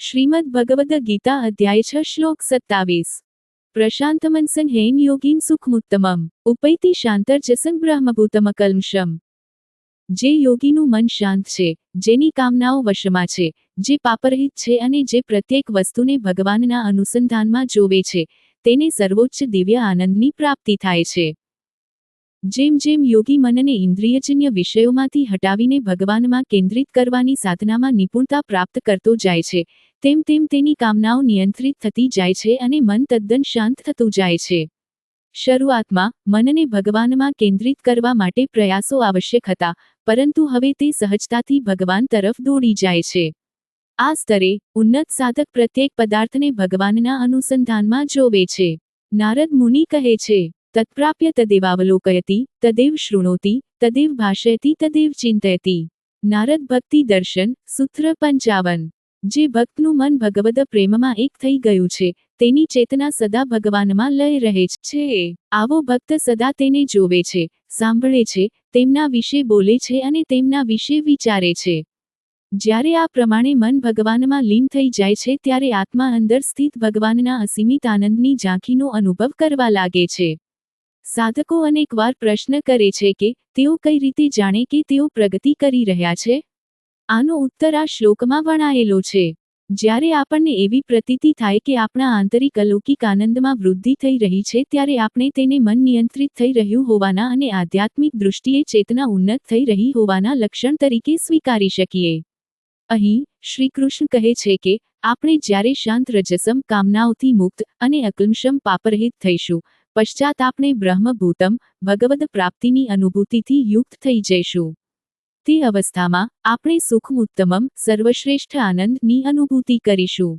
श्रीमद् भगवद गीता अध्याय 6 श्लोक 27। प्रशांतमनसं हेन योगीन सुखमुत्तमम उपैति शांतर्जसं ब्रह्मभूतमकल्मषम। જે યોગીનું મન શાંત છે, જેની કામનાઓ વશમાં છે, જે પાપરહિત છે અને જે પ્રત્યેક વસ્તુને ભગવાનના અનુસંધાનમાં જોવે છે, તેને સર્વોચ્ચ દિવ્ય આનંદની પ્રાપ્તિ થાય છે। જેમ જેમ યોગી મનને ઇન્દ્રિયજન્ય વિષયોમાંથી હટાવીને ભગવાનમાં કેન્દ્રિત કરવાની સાધનામાં નિપુણતા પ્રાપ્ત કરતો જાય છે, તેમ તેમ તેની કામનાઓ નિયંત્રિત થતી જાય છે અને મન તદ્દન શાંત થતું જાય છે। શરૂઆતમાં મનને ભગવાનમાં કેન્દ્રિત કરવા માટે પ્રયાસો આવશ્યક હતા, પરંતુ હવે તે સહજતાથી ભગવાન તરફ દોડી જાય છે। આ સ્તરે ઉન્નત સાધક પ્રત્યેક પદાર્થને ભગવાનના અનુસંધાનમાં જોવે છે। નારદ મુનિ કહે છે, તત્પ્રાપ્ય તદેવાવલોકયતિ, તદેવ શૃણોતિ, તદેવ ભાષયતિ, તદેવ ચિંતયતિ। નારદ ભક્તિ દર્શન સૂત્ર 55। જે ભક્તનું મન ભગવદ પ્રેમમાં એક થઈ ગયું છે, તેની ચેતના સદા ભગવાનમાં લય રહે છે। આવો ભક્ત સદા તેને જોવે છે, સાંભળે છે, તેમના વિશે બોલે છે અને તેમના વિશે વિચારે છે। જ્યારે આ પ્રમાણે મન ભગવાનમાં લીન થઈ જાય છે, ત્યારે આત્મા અંદર સ્થિત ભગવાનના અસીમિત આનંદની ઝાંખીનો અનુભવ કરવા લાગે છે। સાધકો અનેકવાર પ્રશ્ન કરે છે કે તેઓ કઈ રીતે જાણે કે તેઓ પ્રગતિ કરી રહ્યા છે? આનો ઉત્તર આ શ્લોકમાં વણાયેલો છે। જ્યારે આપણને એવી પ્રતીતિ થાય કે આપણા આંતરિક અલૌકિક આનંદમાં વૃદ્ધિ થઈ રહી છે, ત્યારે આપણે તેને મન નિયંત્રિત થઈ રહ્યું હોવાના અને આધ્યાત્મિક દૃષ્ટિએ ચેતના ઉન્નત થઈ રહી હોવાના લક્ષણ તરીકે સ્વીકારી શકીએ। અહીં શ્રીકૃષ્ણ કહે છે કે આપણે જ્યારે શાંત રજસમ કામનાઓથી મુક્ત અને અકલ્મષમ પાપરહિત થઈશું, પશ્ચાત આપણે બ્રહ્મભૂતમ ભગવદ પ્રાપ્તિની અનુભૂતિથી યુક્ત થઈ જઈશું। તે અવસ્થામાં આપણે સુખમુત્તમમ સર્વશ્રેષ્ઠ આનંદની અનુભૂતિ કરીશું।